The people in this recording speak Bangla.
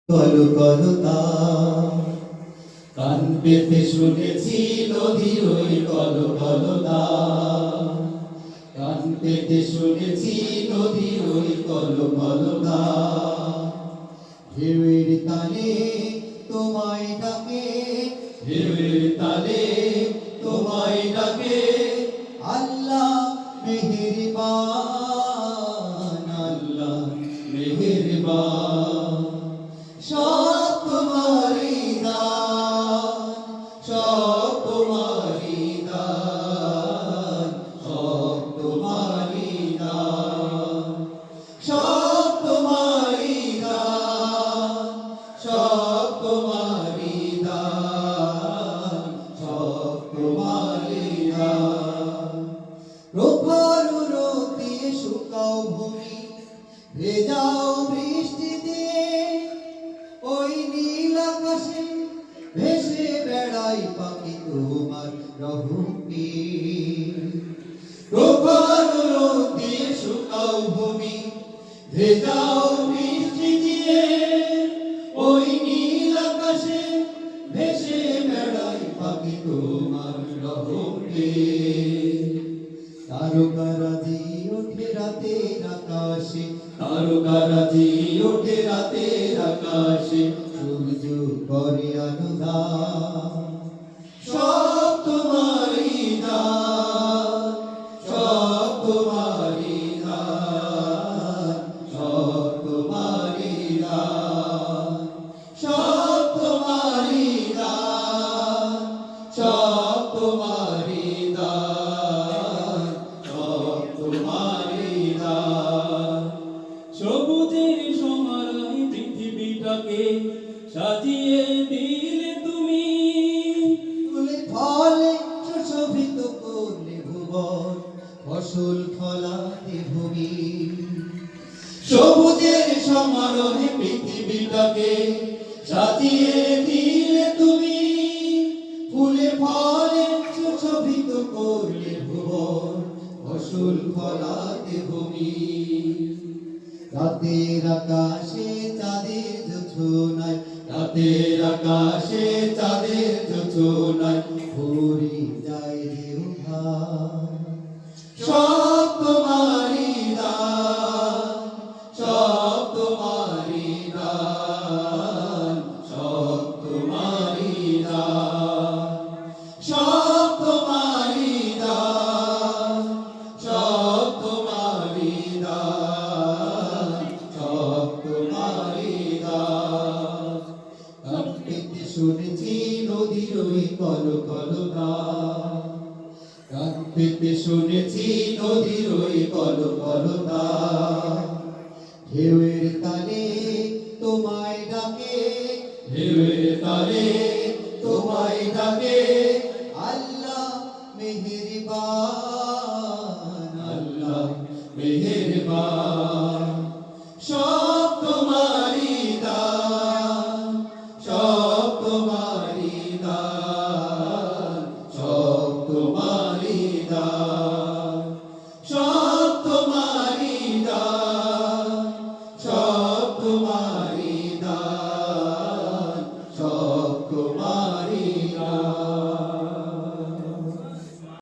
কলো কলো কান পেতে শুনেছি নদীর ওই কলো কলো কান পেতে শুনেছি নদীর ওই কলো কলো ঢেউয়ের তালে তোমায় ডাকে, ঢেউয়ের তালে তোমায় ডাকে, আল্লাহ মেহেরবান, আল্লাহ মেহেরবান। সব তোমারই দান, সব তোমারই দান, সব তোমারই দান, সব তোমারই দান, সব তোমারই দান, সব তোমারই দান। প্রখর রোদ দিয়ে শুকাও ভূমি, ভেজাও বৃষ্টি দিয়ে, ওই নীল আকাশে ভেসে বেড়াই পাখি তোমার রহমে। প্রখর রোদ দিয়ে শুকাও ভূমি, ভেজাও বৃষ্টি দিয়ে, ওই নীল আকাশে ভেসে বেড়াই পাখি তোমার রহমে। তারকারাজি ওঠে রাতের আকাশে, তারকারাজি ওঠে রাতের আকাশে, সূর্য করে আলোদান। সব তোমারই দান, সব তোমারই দান, সব তোমারই দান, সব তোমারই দান, সব তোমারই দান, সব তোমারই দান। সবুজের সমারোহে পৃথিবীটাকে সাজিয়ে দিলে তুমি, ফুলে ফলে সুশোভিত করলে ভুবন, ফসল ফলাতে ভূমি। সবুজের সমারোহে পৃথিবীটাকে সাজিয়ে দিলে তুমি, ফুলে ফলে সুশোভিত করলে ভুবন, ফসল ফলাতে ভূমি। রাতের আকাশে চাঁদের জোছনায়, রাতের আকাশে চাঁদের জোছনায় ভরে যায় ঢেউ ভার। সব তোমারই দান, সব তোমারই দান, সব তোমারই দান, সব তোমারই দান, সব তোমারই দান, সব তোমারই দান। কান পেতে শুনেছি নদীর ওই কলো কলো গান, কান পেতে শুনেছি নদীর ওই কলো কলো গান। ঢেউয়ের তালে তোমায় ডাকে, ঢেউয়ের তালে তোমায় ডাকে, আল্লাহ মেহেরবান, আল্লাহ মেহেরবান।